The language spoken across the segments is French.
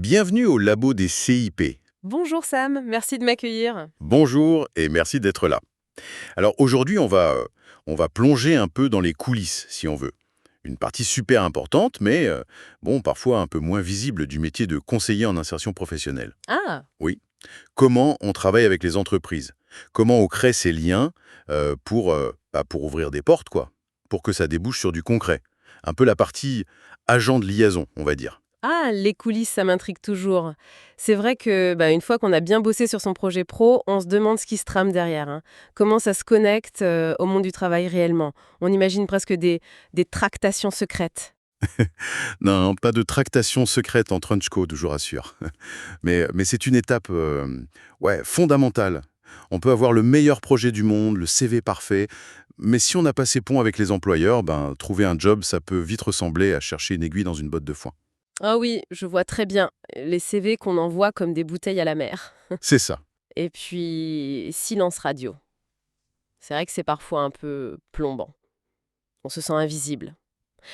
Bienvenue au labo des CIP. Bonjour Sam, merci de m'accueillir. Bonjour et merci d'être là. Alors aujourd'hui, on va plonger un peu dans les coulisses, si on veut. Une partie super importante, mais bon, parfois un peu moins visible du métier de conseiller en insertion professionnelle. Ah, Oui. Comment on travaille avec les entreprises? Comment on crée ces liens pour ouvrir des portes, quoi? Pour que ça débouche sur du concret. Un peu la partie agent de liaison, on va dire. les coulisses, ça m'intrigue toujours. C'est vrai que une fois qu'on a bien bossé sur son projet pro, on se demande ce qui se trame derrière, hein. Comment ça se connecte au monde du travail réellement. On imagine presque des tractations secrètes. Non, pas de tractation secrète en trench coat, je vous rassure. Mais c'est une étape ouais, fondamentale. On peut avoir le meilleur projet du monde, le CV parfait, mais si on n'a pas ces ponts avec les employeurs, trouver un job, ça peut vite ressembler à chercher une aiguille dans une botte de foin. Ah oui, je vois très bien les CV qu'on envoie comme des bouteilles à la mer. C'est ça. Et puis, silence radio. C'est vrai que c'est parfois un peu plombant. On se sent invisible.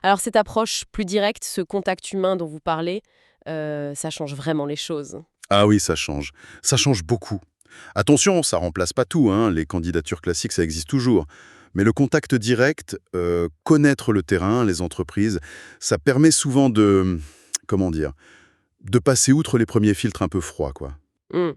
Alors cette approche plus directe, ce contact humain dont vous parlez, ça change vraiment les choses. Ah oui, ça change. Ça change beaucoup. Attention, ça remplace pas tout, hein. Les candidatures classiques, ça existe toujours. Mais le contact direct, connaître le terrain, les entreprises, ça permet souvent comment dire, de passer outre les premiers filtres un peu froids, quoi. Hmm.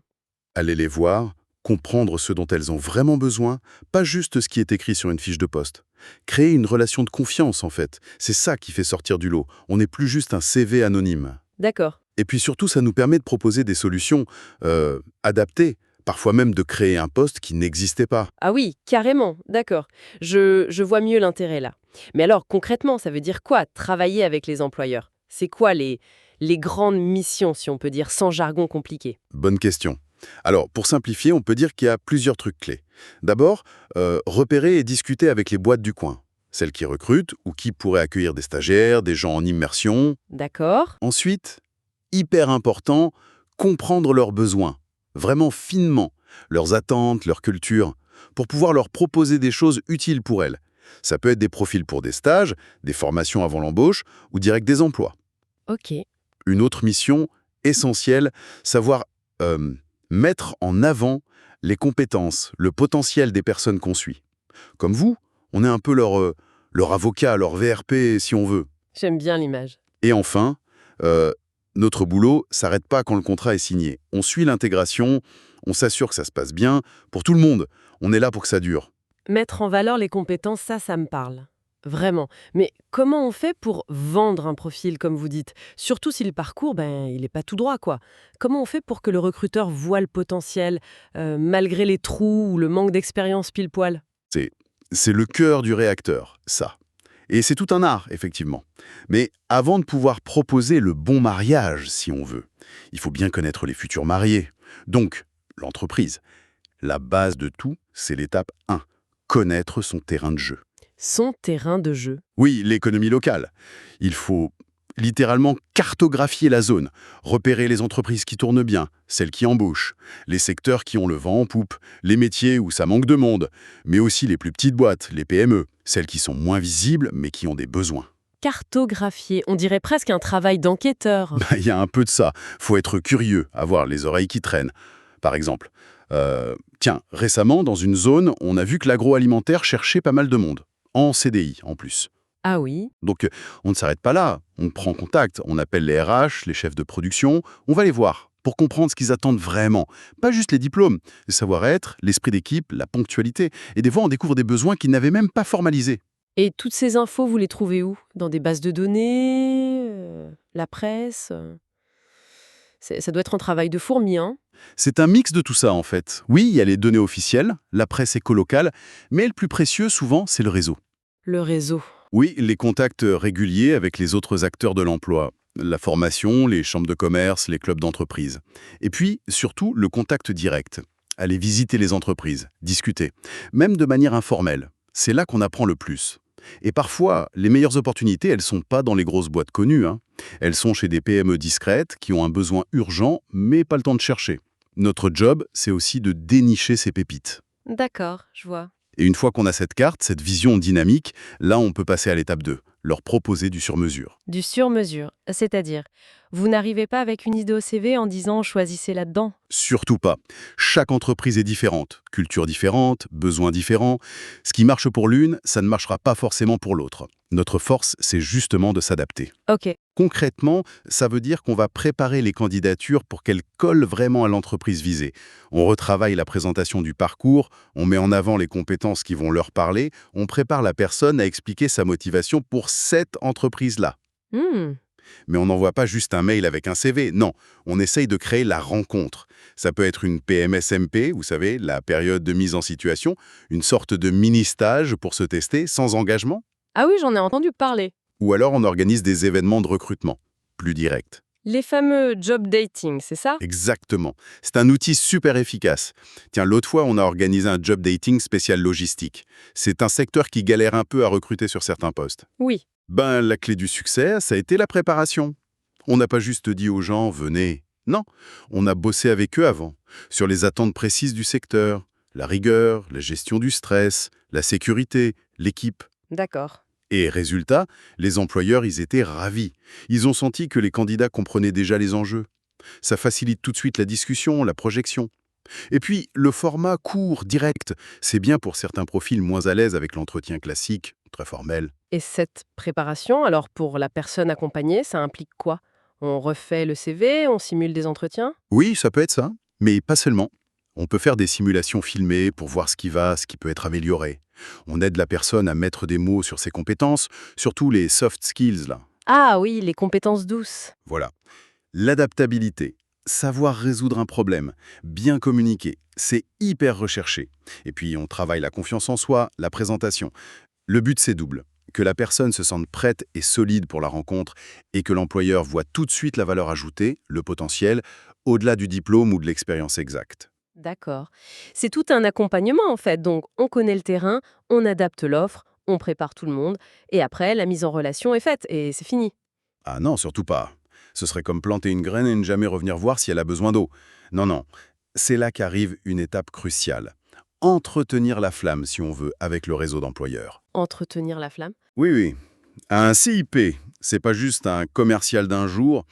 Aller les voir, comprendre ce dont elles ont vraiment besoin, pas juste ce qui est écrit sur une fiche de poste. Créer une relation de confiance, en fait. C'est ça qui fait sortir du lot. On n'est plus juste un CV anonyme. D'accord. Et puis surtout, ça nous permet de proposer des solutions adaptées, parfois même de créer un poste qui n'existait pas. Ah oui, carrément, d'accord. Je vois mieux l'intérêt là. Mais alors concrètement, ça veut dire quoi, travailler avec les employeurs? C'est quoi les grandes missions, si on peut dire, sans jargon compliqué? Bonne question. Alors, pour simplifier, on peut dire qu'il y a plusieurs trucs clés. D'abord, repérer et discuter avec les boîtes du coin, celles qui recrutent ou qui pourraient accueillir des stagiaires, des gens en immersion. D'accord. Ensuite, hyper important, comprendre leurs besoins, vraiment finement, leurs attentes, leur culture, pour pouvoir leur proposer des choses utiles pour elles. Ça peut être des profils pour des stages, des formations avant l'embauche ou direct des emplois. Ok. Une autre mission essentielle, savoir euh, mettre en avant les compétences, le potentiel des personnes qu'on suit. Comme vous, on est un peu leur avocat, leur VRP si on veut. J'aime bien l'image. Et enfin, euh, notre boulot s'arrête pas quand le contrat est signé. On suit l'intégration, on s'assure que ça se passe bien, pour tout le monde. On est là pour que ça dure. Mettre en valeur les compétences, ça me parle. Vraiment. Mais comment on fait pour vendre un profil, comme vous dites? Surtout si le parcours, il n'est pas tout droit, quoi. Comment on fait pour que le recruteur voit le potentiel, malgré les trous ou le manque d'expérience pile poil? C'est, c'est le cœur du réacteur, ça. Et c'est tout un art, effectivement. Mais avant de pouvoir proposer le bon mariage, si on veut, il faut bien connaître les futurs mariés. Donc, l'entreprise. La base de tout, c'est l'étape 1. Connaître son terrain de jeu. Son terrain de jeu. Oui, l'économie locale. Il faut littéralement cartographier la zone, repérer les entreprises qui tournent bien, celles qui embauchent, les secteurs qui ont le vent en poupe, les métiers où ça manque de monde, mais aussi les plus petites boîtes, les PME, celles qui sont moins visibles mais qui ont des besoins. Cartographier, on dirait presque un travail d'enquêteur. Il y a un peu de ça. Faut être curieux, avoir les oreilles qui traînent. Par exemple, tiens, récemment, dans une zone, on a vu que l'agroalimentaire cherchait pas mal de monde. En CDI, en plus. Ah oui. Donc, on ne s'arrête pas là. On prend contact, on appelle les RH, les chefs de production, on va les voir pour comprendre ce qu'ils attendent vraiment. Pas juste les diplômes, le savoir-être, l'esprit d'équipe, la ponctualité. Et des fois, on découvre des besoins qu'ils n'avaient même pas formalisés. Et toutes ces infos, vous les trouvez où? Dans des bases de données? La presse? Ça doit être un travail de fourmi, hein? C'est un mix de tout ça, en fait. Oui, il y a les données officielles, la presse éco-locale, mais le plus précieux, souvent, c'est le réseau. Le réseau. Oui, les contacts réguliers avec les autres acteurs de l'emploi. La formation, les chambres de commerce, les clubs d'entreprise. Et puis, surtout, le contact direct. Aller visiter les entreprises, discuter. Même de manière informelle. C'est là qu'on apprend le plus. Et parfois, les meilleures opportunités, elles sont pas dans les grosses boîtes connues, hein. Elles sont chez des PME discrètes qui ont un besoin urgent, mais pas le temps de chercher. Notre job, c'est aussi de dénicher ces pépites. D'accord, je vois. Et une fois qu'on a cette carte, cette vision dynamique, là, on peut passer à l'étape 2, leur proposer du sur-mesure. Du sur-mesure, c'est-à-dire? Vous n'arrivez pas avec une idée au CV en disant choisissez là-dedans? Surtout pas. Chaque entreprise est différente, culture différente, besoins différents. Ce qui marche pour l'une, ça ne marchera pas forcément pour l'autre. Notre force, c'est justement de s'adapter. Ok, Concrètement, ça veut dire qu'on va préparer les candidatures pour qu'elles collent vraiment à l'entreprise visée. On retravaille la présentation du parcours, on met en avant les compétences qui vont leur parler, on prépare la personne à expliquer sa motivation pour cette entreprise-là. Hmm, Mais on n'envoie pas juste un mail avec un CV, non, on essaye de créer la rencontre. Ça peut être une PMSMP, vous savez, la période de mise en situation, une sorte de mini-stage pour se tester sans engagement. Ah oui, j'en ai entendu parler. Ou alors on organise des événements de recrutement, plus directs. Les fameux job dating, c'est ça? Exactement. C'est un outil super efficace. Tiens, l'autre fois, on a organisé un job dating spécial logistique. C'est un secteur qui galère un peu à recruter sur certains postes. Oui. Ben, la clé du succès, ça a été la préparation. On n'a pas juste dit aux gens « venez ». Non, on a bossé avec eux avant, sur les attentes précises du secteur, la rigueur, la gestion du stress, la sécurité, l'équipe. D'accord. Et résultat, les employeurs, ils étaient ravis. Ils ont senti que les candidats comprenaient déjà les enjeux. Ça facilite tout de suite la discussion, la projection. Et puis, le format court, direct, c'est bien pour certains profils moins à l'aise avec l'entretien classique, très formel. Et cette préparation, alors pour la personne accompagnée, ça implique quoi? On refait le CV, on simule des entretiens? Oui, ça peut être ça, mais pas seulement. On peut faire des simulations filmées pour voir ce qui va, ce qui peut être amélioré. On aide la personne à mettre des mots sur ses compétences, surtout les soft skills, là. Ah oui, les compétences douces. Voilà. L'adaptabilité, savoir résoudre un problème, bien communiquer, c'est hyper recherché. Et puis on travaille la confiance en soi, la présentation. Le but c'est double, que la personne se sente prête et solide pour la rencontre et que l'employeur voit tout de suite la valeur ajoutée, le potentiel, au-delà du diplôme ou de l'expérience exacte. D'accord. C'est tout un accompagnement en fait. Donc on connaît le terrain, on adapte l'offre, on prépare tout le monde, et après la mise en relation est faite et c'est fini. Ah non, surtout pas. Ce serait comme planter une graine et ne jamais revenir voir si elle a besoin d'eau. Non, non. C'est là qu'arrive une étape cruciale. Entretenir la flamme, si on veut, avec le réseau d'employeurs. Entretenir la flamme. Oui, oui. Un CIP, c'est pas juste un commercial d'un jour.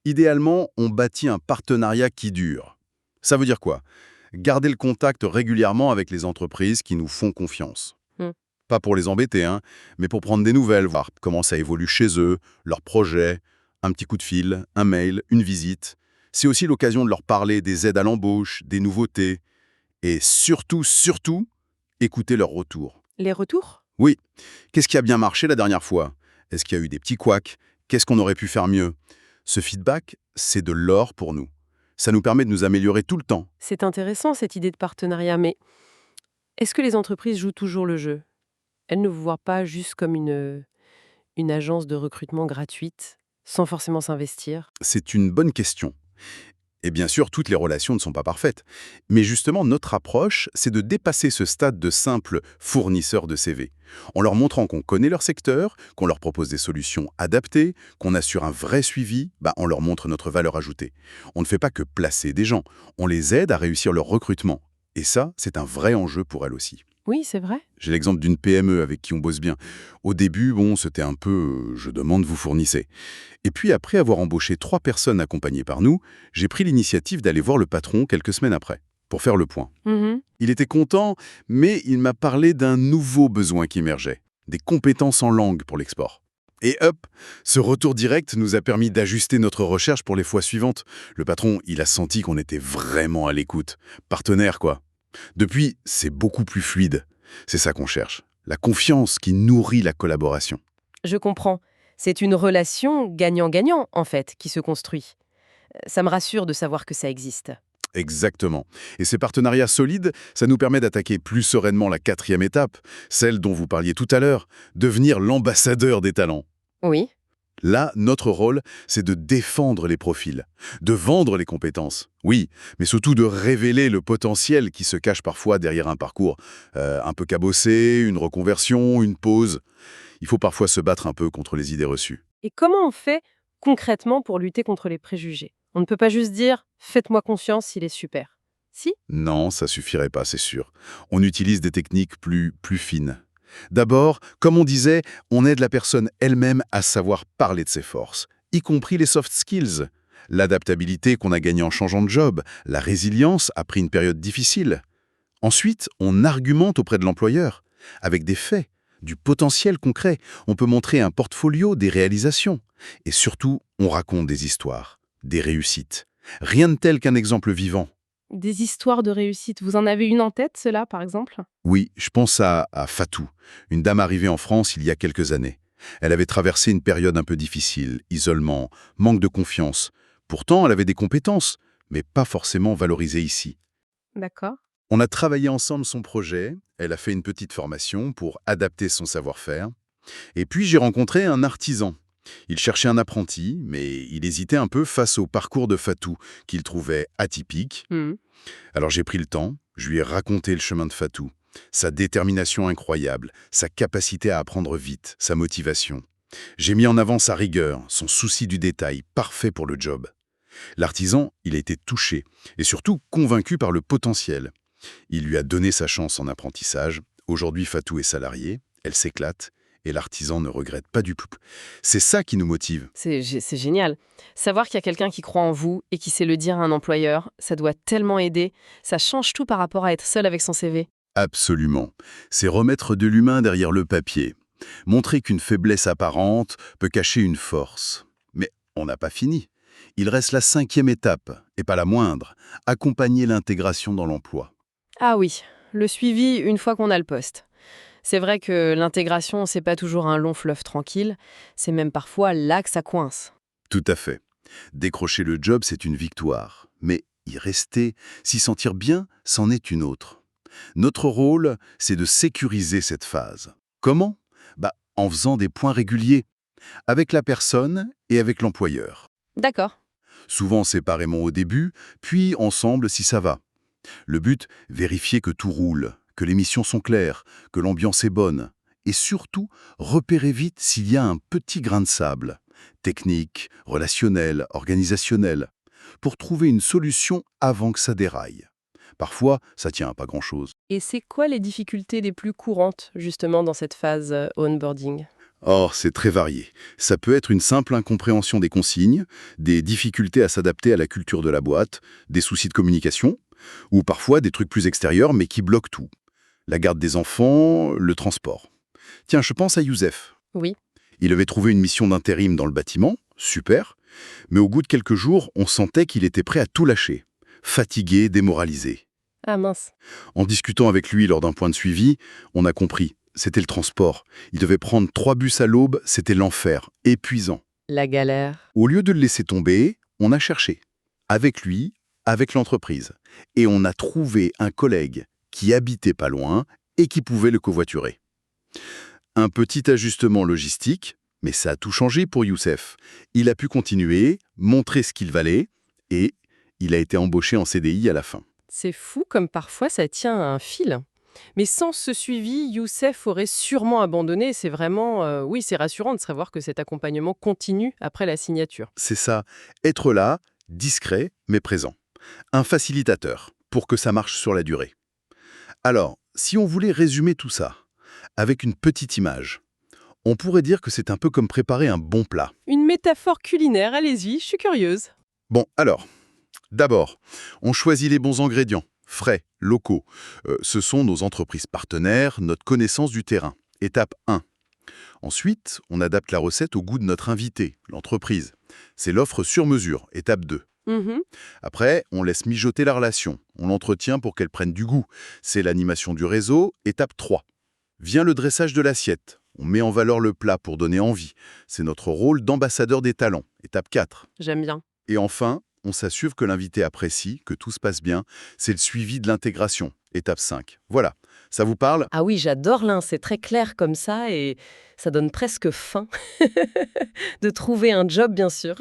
Idéalement, on bâtit un partenariat qui dure. Ça veut dire quoi? Garder le contact régulièrement avec les entreprises qui nous font confiance. Hmm. Pas pour les embêter, hein, mais pour prendre des nouvelles, voir comment ça évolue chez eux, leurs projets, un petit coup de fil, un mail, une visite. C'est aussi l'occasion de leur parler des aides à l'embauche, des nouveautés, et surtout, surtout, écouter leurs retours. Les retours? Oui, qu'est-ce qui a bien marché la dernière fois? Est-ce qu'il y a eu des petits couacs? Qu'est-ce qu'on aurait pu faire mieux? Ce feedback, c'est de l'or pour nous. Ça nous permet de nous améliorer tout le temps. C'est intéressant cette idée de partenariat, mais est-ce que les entreprises jouent toujours le jeu? Elles ne vous voient pas juste comme une agence de recrutement gratuite, sans forcément s'investir? C'est une bonne question. Et bien sûr, toutes les relations ne sont pas parfaites. Mais justement, notre approche, c'est de dépasser ce stade de simple fournisseur de CV. En leur montrant qu'on connaît leur secteur, qu'on leur propose des solutions adaptées, qu'on assure un vrai suivi, on leur montre notre valeur ajoutée. On ne fait pas que placer des gens, on les aide à réussir leur recrutement. Et ça, c'est un vrai enjeu pour elles aussi. Oui, c'est vrai. J'ai l'exemple d'une PME avec qui on bosse bien. Au début, c'était un peu je demande, vous fournissez. Et puis après avoir embauché 3 personnes accompagnées par nous, j'ai pris l'initiative d'aller voir le patron quelques semaines après, pour faire le point. Mhm. Il était content, mais il m'a parlé d'un nouveau besoin qui émergeait, des compétences en langue pour l'export. Et hop, ce retour direct nous a permis d'ajuster notre recherche pour les fois suivantes. Le patron, il a senti qu'on était vraiment à l'écoute. Partenaire, quoi. Depuis, c'est beaucoup plus fluide. C'est ça qu'on cherche. La confiance qui nourrit la collaboration. Je comprends. C'est une relation gagnant-gagnant, en fait, qui se construit. Ça me rassure de savoir que ça existe. Exactement. Et ces partenariats solides, ça nous permet d'attaquer plus sereinement la 4e étape, celle dont vous parliez tout à l'heure, devenir l'ambassadeur des talents. Oui. Là, notre rôle, c'est de défendre les profils, de vendre les compétences, oui, mais surtout de révéler le potentiel qui se cache parfois derrière un parcours un peu cabossé, une reconversion, une pause. Il faut parfois se battre un peu contre les idées reçues. Et comment on fait concrètement pour lutter contre les préjugés? On ne peut pas juste dire « faites-moi confiance, il est super ». Si? Non, ça suffirait pas, c'est sûr. On utilise des techniques plus fines. D'abord, comme on disait, on aide la personne elle-même à savoir parler de ses forces, y compris les soft skills. L'adaptabilité qu'on a gagnée en changeant de job, la résilience après une période difficile. Ensuite, on argumente auprès de l'employeur, avec des faits, du potentiel concret. On peut montrer un portfolio, des réalisations. Et surtout, on raconte des histoires, des réussites. Rien de tel qu'un exemple vivant. Des histoires de réussite, vous en avez une en tête, cela, par exemple? Oui, je pense à Fatou, une dame arrivée en France il y a quelques années. Elle avait traversé une période un peu difficile, isolement, manque de confiance. Pourtant, elle avait des compétences, mais pas forcément valorisées ici. D'accord. On a travaillé ensemble son projet, elle a fait une petite formation pour adapter son savoir-faire. Et puis j'ai rencontré un artisan. Il cherchait un apprenti, mais il hésitait un peu face au parcours de Fatou, qu'il trouvait atypique. Mhm. Alors j'ai pris le temps, je lui ai raconté le chemin de Fatou, sa détermination incroyable, sa capacité à apprendre vite, sa motivation. J'ai mis en avant sa rigueur, son souci du détail, parfait pour le job. L'artisan, il a été touché et surtout convaincu par le potentiel. Il lui a donné sa chance en apprentissage. Aujourd'hui, Fatou est salariée, elle s'éclate et l'artisan ne regrette pas du tout. C'est ça qui nous motive. C'est génial. Savoir qu'il y a quelqu'un qui croit en vous et qui sait le dire à un employeur, ça doit tellement aider. Ça change tout par rapport à être seul avec son CV. Absolument. C'est remettre de l'humain derrière le papier. Montrer qu'une faiblesse apparente peut cacher une force. Mais on n'a pas fini. Il reste la 5e étape, et pas la moindre, accompagner l'intégration dans l'emploi. Ah oui, le suivi une fois qu'on a le poste. C'est vrai que l'intégration, c'est pas toujours un long fleuve tranquille, c'est même parfois là que ça coince. Tout à fait. Décrocher le job, c'est une victoire. Mais y rester, s'y sentir bien, c'en est une autre. Notre rôle, c'est de sécuriser cette phase. Comment? En faisant des points réguliers, avec la personne et avec l'employeur. D'accord. Souvent séparément au début, puis ensemble si ça va. Le but, vérifier que tout roule, que les missions sont claires, que l'ambiance est bonne. Et surtout, repérer vite s'il y a un petit grain de sable, technique, relationnel, organisationnel, pour trouver une solution avant que ça déraille. Parfois, ça tient à pas grand-chose. Et c'est quoi les difficultés les plus courantes, justement, dans cette phase onboarding? Or, c'est très varié. Ça peut être une simple incompréhension des consignes, des difficultés à s'adapter à la culture de la boîte, des soucis de communication, ou parfois des trucs plus extérieurs mais qui bloquent tout. La garde des enfants, le transport. Tiens, je pense à Youssef. Oui. Il avait trouvé une mission d'intérim dans le bâtiment, super, mais au bout de quelques jours, on sentait qu'il était prêt à tout lâcher, fatigué, démoralisé. Ah mince. En discutant avec lui lors d'un point de suivi, on a compris. C'était le transport. Il devait prendre 3 bus à l'aube, c'était l'enfer, épuisant. La galère. Au lieu de le laisser tomber, on a cherché. Avec lui, avec l'entreprise. Et on a trouvé un collègue qui habitait pas loin et qui pouvait le covoiturer. Un petit ajustement logistique, mais ça a tout changé pour Youssef. Il a pu continuer, montrer ce qu'il valait, et il a été embauché en CDI à la fin. C'est fou comme parfois ça tient à un fil. Mais sans ce suivi, Youssef aurait sûrement abandonné. C'est vraiment, oui, c'est rassurant de savoir que cet accompagnement continue après la signature. C'est ça, être là, discret mais présent. Un facilitateur, pour que ça marche sur la durée. Alors, si on voulait résumer tout ça, avec une petite image, on pourrait dire que c'est un peu comme préparer un bon plat. Une métaphore culinaire, allez-y, je suis curieuse. Bon, alors, d'abord, on choisit les bons ingrédients, frais, locaux. Ce sont nos entreprises partenaires, notre connaissance du terrain. Étape 1. Ensuite, on adapte la recette au goût de notre invité, l'entreprise. C'est l'offre sur mesure, étape 2. Mhm. Après, on laisse mijoter la relation. On l'entretient pour qu'elle prenne du goût. C'est l'animation du réseau, étape 3. Vient le dressage de l'assiette. On met en valeur le plat pour donner envie. C'est notre rôle d'ambassadeur des talents, étape 4. J'aime bien. Et enfin, on s'assure que l'invité apprécie, que tout se passe bien. C'est le suivi de l'intégration, étape 5. Voilà, ça vous parle? Ah oui, j'adore l'un, c'est très clair comme ça et ça donne presque faim de trouver un job, bien sûr.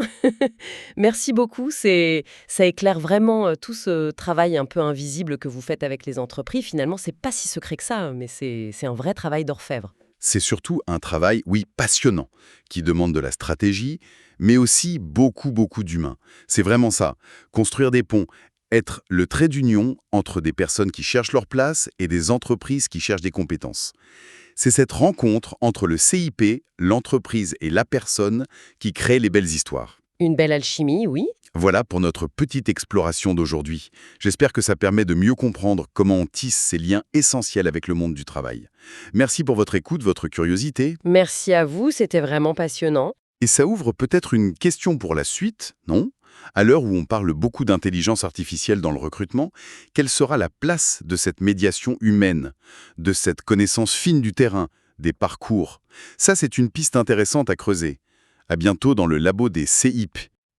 Merci beaucoup, ça éclaire vraiment tout ce travail un peu invisible que vous faites avec les entreprises. Finalement, c'est pas si secret que ça, mais c'est un vrai travail d'orfèvre. C'est surtout un travail, oui, passionnant, qui demande de la stratégie, mais aussi beaucoup d'humain. C'est vraiment ça, construire des ponts, Être le trait d'union entre des personnes qui cherchent leur place et des entreprises qui cherchent des compétences. C'est cette rencontre entre le CIP, l'entreprise et la personne qui crée les belles histoires. Une belle alchimie, oui. Voilà pour notre petite exploration d'aujourd'hui. J'espère que ça permet de mieux comprendre comment on tisse ces liens essentiels avec le monde du travail. Merci pour votre écoute, votre curiosité. Merci à vous, c'était vraiment passionnant. Et ça ouvre peut-être une question pour la suite, non? À l'heure où on parle beaucoup d'intelligence artificielle dans le recrutement, quelle sera la place de cette médiation humaine, de cette connaissance fine du terrain, des parcours? Ça, c'est une piste intéressante à creuser. À bientôt dans le labo des CIP.